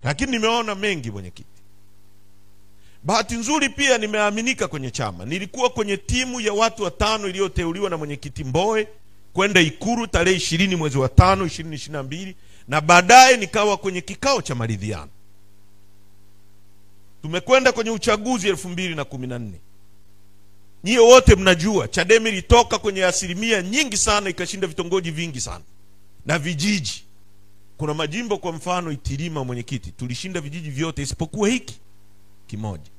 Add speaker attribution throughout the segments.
Speaker 1: lakini nimeona mengi mwenyekiti. Bahati nzuri pia nimeaminika kwenye chama. Nilikuwa kwenye timu ya watu 5 iliyoteuliwa na mwenyekiti Mbowe kwenda Ikulu tarehe 20 mwezi wa 5 2022, na baadaye nikawa kwenye kikao cha maridhiano. Tumekwenda kwenye uchaguzi 2014. Nyie wote mnajua Chadema ilitoka kwenye asilimia nyingi sana ikashinda vitongoji vingi sana na vijiji. Kuna majimbo kwa mfano Itilima mwenyekiti, tulishinda vijiji vyote isipokuwa hiki kimoja.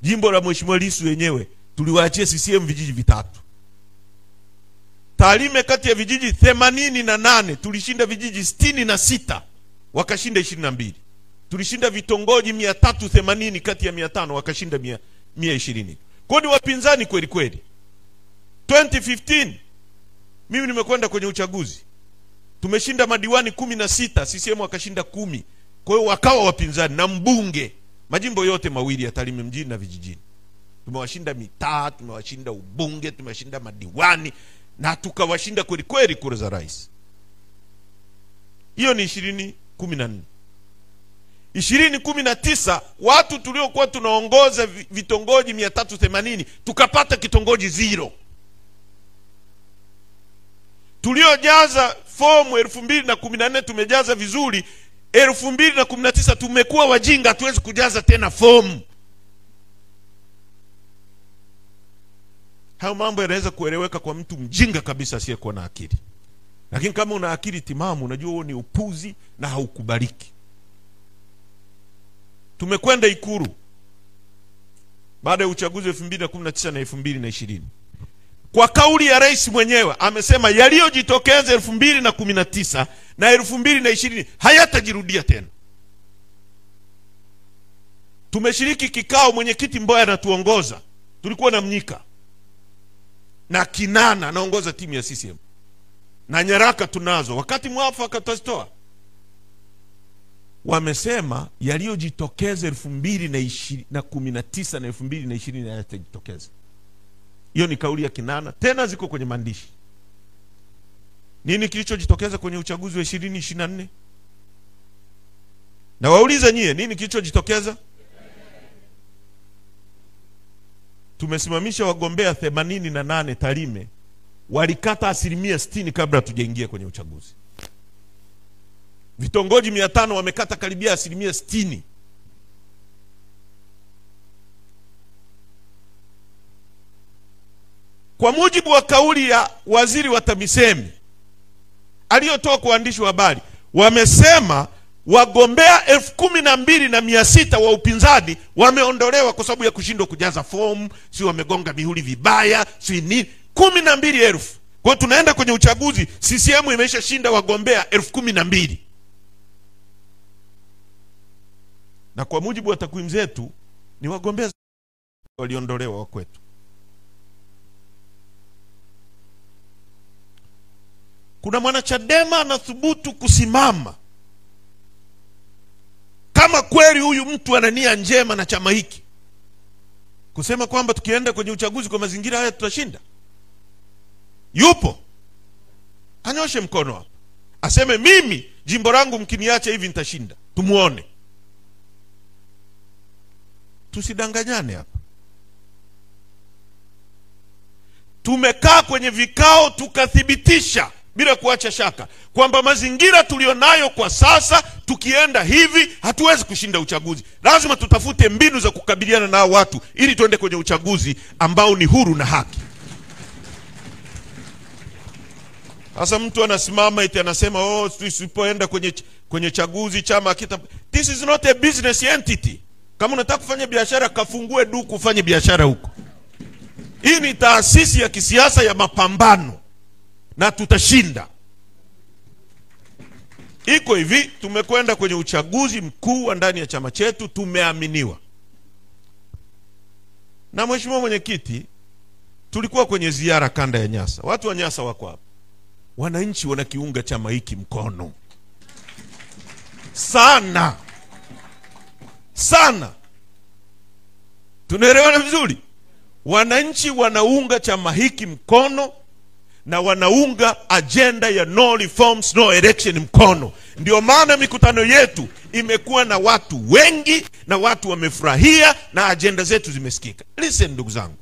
Speaker 1: Jimbo la Mheshimiwa Lissu wenyewe tuliwaachia CCM vijiji 3. Tarime kati ya vijiji 88 tulishinda vijiji 66, wakashinda 22. Tulishinda vitongoji 380 kati ya 500, wakashinda 120. Kwa ni wapinzani kweli kweli. 2015 mimi nimekwenda kwenye uchaguzi, tumeshinda madiwani 16, CCM wakashinda 10. Kwa hiyo wakawa wapinzani na mbunge majimbo yote mawili ya Tarime mjini na vijijini. Tumewashinda mitaa, tumewashinda ubunge, tumewashinda madiwani, na tukawashinda kweli kweli kura za rais. Hiyo ni 2014. 2019 watu tuliokuwa tunaongoza vitongoji 380 tukapata kitongoji 0. Tuliojaza fomu 2014 tumejaza vizuri. 2019 tumekuwa wajinga, hatuwezi kujaza tena fomu. Hayo mambo yanaweza kueleweka kwa mtu mjinga kabisa asiyekuwa na akili. Lakini kama una akili timamu unajua huo ni upuzi na haukubaliki. Tumekwenda Ikulu baada ya uchaguzi 2019 na 2020. Kwa kauli ya rais mwenyewe amesema yaliyojitokeza 2019 na 2020 hayatajirudia tena. Tumeshiriki kikao, mwenyekiti Mbowe anatuongoza. Tulikuwa na Mnyika na Kinana anaongoza timu ya CCM. Na nyaraka tunazo, wakati mwafaka tutazitoa. Wamesema yaliyojitokeza 2019 na 2020 hayatajitokeza. Hiyo ni kauli ya Kinana, tena ziko kwenye maandishi. Nini kilichojitokeza kwenye uchaguzi wa 2024? Na wauliza nyie, nini kilichojitokeza? Tumesimamisha wagombea 88 Tarime, walikata asilimia 60 kabla tujaingia kwenye uchaguzi. Vitongoji 500 wamekata karibia asilimia 60. Kwa mujibu wa kauli ya waziri wa TAMISEMI aliyotoa kwa waandishi wa habari, wamesema wagombea 12,600 wa upinzani wameondolewa kwa sababu ya kushindwa kujaza fomu, si wamegonga mihuri vibaya, si nini. 12,000. Kwa tunaenda kwenye uchaguzi CCM imesha shinda wagombea 12,000. Na kwa mujibu wa takwimu zetu ni wagombea waliondolewa wa kwetu. Kuna mwana Chadema anathubutu kusimama kama kweli huyu mtu ana nia njema na chama hiki, kusema kwamba tukienda kwenye uchaguzi kwa mazingira haya tutashinda? Yupo? Anyoshe mkono hapa aseme mimi jimbo langu mkiniacha hivi nitashinda. Tumuone. Tusidanganyane hapa. Tumekaa kwenye vikao tukathibitisha bila kuacha shaka kwamba mazingira tulionayo kwa sasa, tukienda hivi hatuwezi kushinda uchaguzi. Lazima tutafute mbinu za kukabiliana na watu ili tuende kwenye uchaguzi ambao ni huru na haki. Sasa mtu anasimama eti anasema tusipoenda kwenye chaguzi chama kita. This is not a business entity. Kama unataka kufanya biashara, kafungue duka ufanye biashara huko. Hii ni taasisi ya kisiasa ya mapambano na tutashinda. Iko hivi, tumekwenda kwenye uchaguzi mkuu wa ndani ya chama chetu, tumeaminiwa. Na mheshimiwa mwenyekiti, tulikuwa kwenye ziara kanda ya Nyasa. Watu wa Nyasa wako hapa. Wananchi wanakiunga chama hiki mkono sana sana. Tunaelewana vizuri? Wananchi wanaunga chama hiki mkono na wanaunga agenda ya no reforms no election mkono. Ndio maana mikutano yetu imekuwa na watu wengi na watu wamefurahia na ajenda zetu zimesikika. Listen ndugu zangu,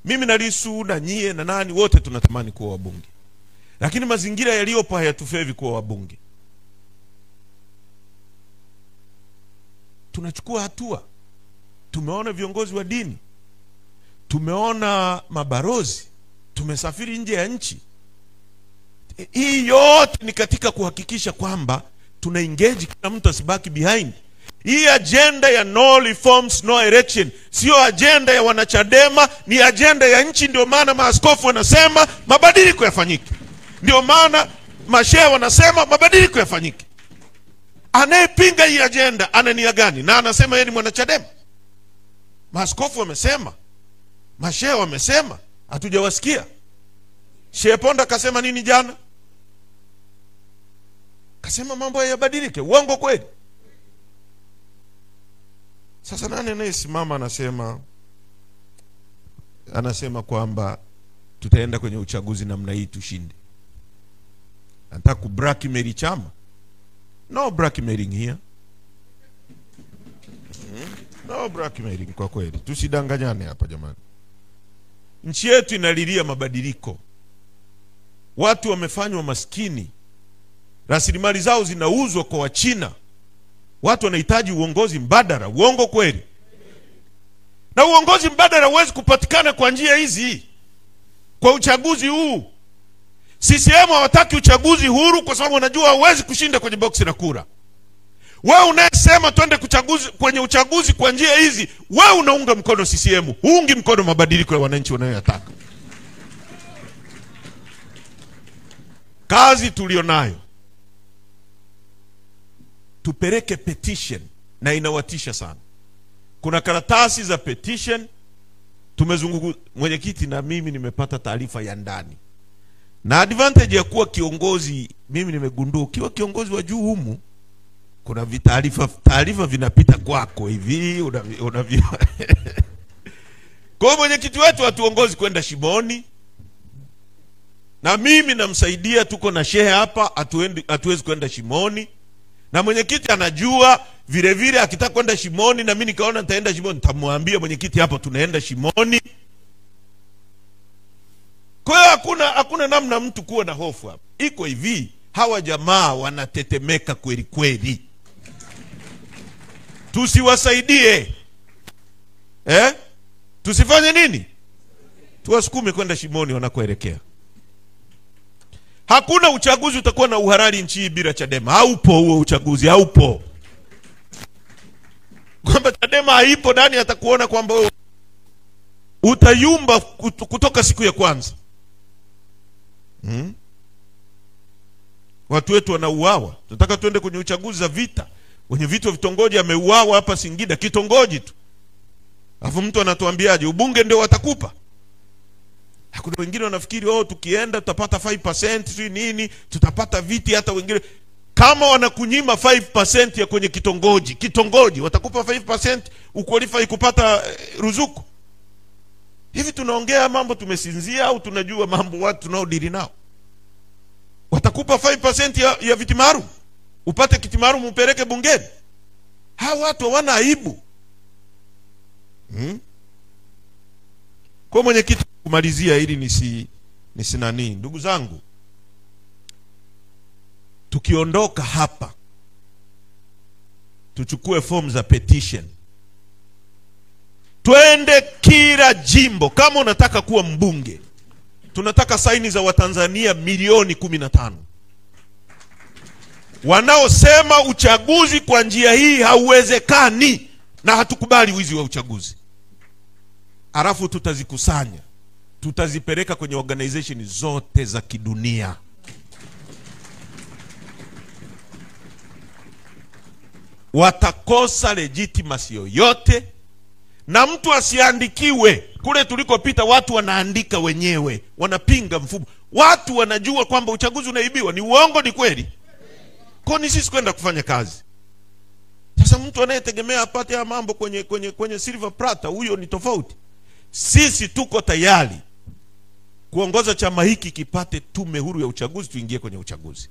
Speaker 1: mimi na Lissu na nyie na nani wote tunatamani kuwa wabunge, lakini mazingira yaliyopo hayatufevi kuwa wabunge. Tunachukua hatua. Tumeona viongozi wa dini, tumeona mabarozi, tumesafiri nje ya nchi. Hii yote ni katika kuhakikisha kwamba tuna engage, kila mtu asibaki behind. Hii agenda ya no reforms no election sio agenda ya wanachadema, ni agenda ya nchi. Ndio maana maaskofu wanasema mabadiliko yafanyike, ndio maana mashehe wanasema mabadiliko yafanyike. Anayepinga hii agenda ana nia gani? Na anasema yeye ni mwanachadema. Maaskofu wamesema, mashehe wamesema, hatujawasikia. Shehe Ponda kasema nini jana? Kasema mambo yabadilike. Uongo kweli? Sasa nani anayesimama anasema kwamba tutaenda kwenye uchaguzi namna hii tushinde? Anataka kublackmail chama? No blackmailing here. No blackmailing kwa kweli. Tusidanganyane hapa jamani. Nchi yetu inalilia mabadiliko. Watu wamefanywa maskini. Rasilimali zao zinauzwa kwa Wachina. Watu wanahitaji uongozi mbadala. Uongo kweli? Na uongozi mbadala huwezi kupatikana kwa njia hizi. Kwa uchaguzi huu. CCM hawataki uchaguzi huru kwa sababu wanajua hauwezi kushinda kwenye boksi la kura. Wewe unayesema twende kwenye uchaguzi kwa njia hizi, wewe unaunga mkono CCM, huungi mkono mabadiliko ya wananchi wanayoyataka. Kazi tulionayo, tupeleke petition, na inawatisha sana. Kuna karatasi za petition tumezunguka. Mwenyekiti na mimi nimepata taarifa ya ndani. Na advantage ya kuwa kiongozi, mimi nimegundua ukiwa kiongozi wa juu humu kuna taarifa vinapita kwako hivi unavyo. Kwa mwenyekiti wetu hatuongozi kwenda Shimoni, na mimi namsaidia, tuko na shehe hapa, hatuwezi kwenda Shimoni. Na mwenyekiti anajua vile vile akitaka kwenda Shimoni na mimi nikaona nitaenda Shimoni, nitamwambia mwenyekiti hapa tunaenda Shimoni. Kwa hiyo hakuna namna mtu kuwa na hofu hapa. Iko hivi, hawa jamaa wanatetemeka kweli kweli. Tusiwasaidie. Tusifanye nini? Tuwasukume kwenda Shimoni wanakoelekea. Hakuna uchaguzi utakuwa na uhalali nchi bila Chadema. Haupo huo uchaguzi, haupo. Kwamba Chadema haipo, ndani atakuona kwamba utayumba kutoka siku ya kwanza. Watu wetu wanauawa. Tunataka tuende kwenye uchaguzi za vita. Kwenye vitu vitongoji ameuawa hapa Singida, kitongoji tu. Alafu mtu anatuambiaje ubunge ndio watakupa? Hakuna. Wengine wanafikiri tukienda tutapata 5% sio nini, tutapata viti. Hata wengine kama wanakunyima 5% ya kwenye kitongoji watakupa 5% uqualify kupata ruzuku. Hivi tunaongea mambo tumesinzia au tunajua mambo watu tunaodili nao? Watakupa 5% ya viti maalum, upate kiti maalum upeleke bungeni. Hawa watu hawana aibu. Kwa mwenyekiti, kumalizia ili nisi ndugu zangu, tukiondoka hapa tuchukue fomu za petition. Twende kila jimbo. Kama unataka kuwa mbunge, tunataka saini za Watanzania milioni 15 wanaosema uchaguzi kwa njia hii hauwezekani na hatukubali wizi wa uchaguzi. Alafu tutazikusanya, tutazipeleka kwenye organization zote za kidunia. Watakosa legitimacy yoyote, na mtu asiandikiwe. Kule tulikopita watu wanaandika wenyewe, wanapinga mfumo. Watu wanajua kwamba uchaguzi unaibiwa. Ni uongo, ni kweli? Kwa nini sisi kwenda kufanya kazi? Sasa mtu anayetegemea apate ya mambo kwenye silver plata, huyo ni tofauti. Sisi tuko tayari kuongoza chama hiki kipate tume huru ya uchaguzi, tuingie kwenye uchaguzi.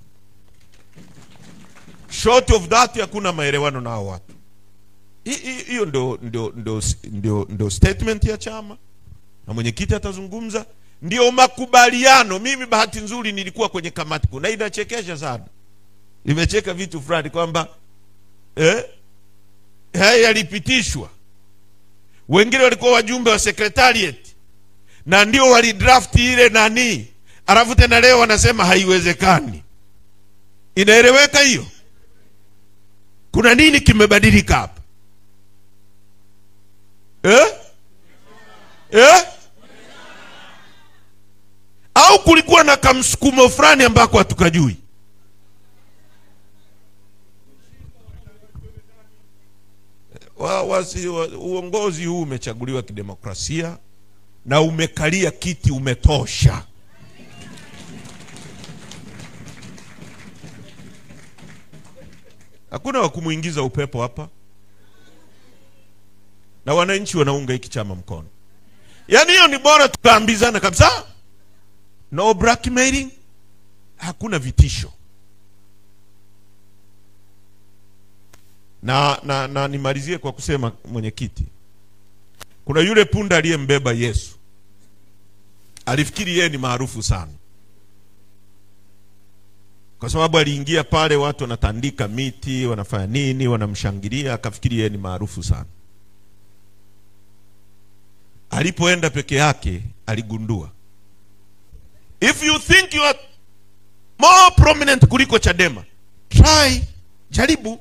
Speaker 1: Short of that hakuna maelewano na hao watu. Hiyo ndio statement ya chama, na mwenyekiti atazungumza. Ndio makubaliano. Mimi bahati nzuri nilikuwa kwenye kamati kuu, na inachekesha sana. Nimecheka vitu fulani kwamba haya yalipitishwa. Wengine walikuwa wajumbe wa secretariat na ndio walidraft ile nani, alafu tena leo wanasema haiwezekani. Inaeleweka hiyo? Kuna nini kimebadilika hapa? Au kulikuwa na kamsukumo fulani ambako hatukajui? Uongozi huu umechaguliwa kidemokrasia na umekalia kiti, umetosha. Hakuna wa kumuingiza upepo hapa, na wananchi wanaunga hiki chama mkono. Yaani hiyo ni bora tukaambizana kabisa. No blackmailing, hakuna vitisho. Na nimalizie kwa kusema, mwenyekiti, kuna yule punda aliyembeba Yesu. Alifikiri yeye ni maarufu sana, kwa sababu aliingia pale watu wanatandika miti, wanafanya nini, wanamshangilia, akafikiri yeye ni maarufu sana. Alipoenda peke yake aligundua, if you think you are more prominent kuliko Chadema, jaribu.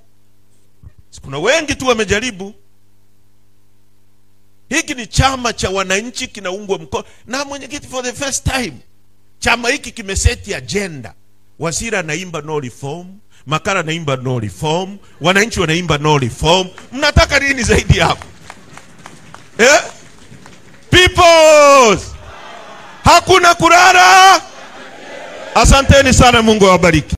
Speaker 1: Kuna wengi tu wamejaribu. Hiki ni chama cha wananchi, kinaungwa mkono na mwenyekiti. For the first time chama hiki kimeseti agenda. Wasira naimba no reform, Makara naimba no reform, wananchi wanaimba no reform. Mnataka nini zaidi hapo? Peoples, hakuna kurara. Asanteni sana, Mungu awabariki.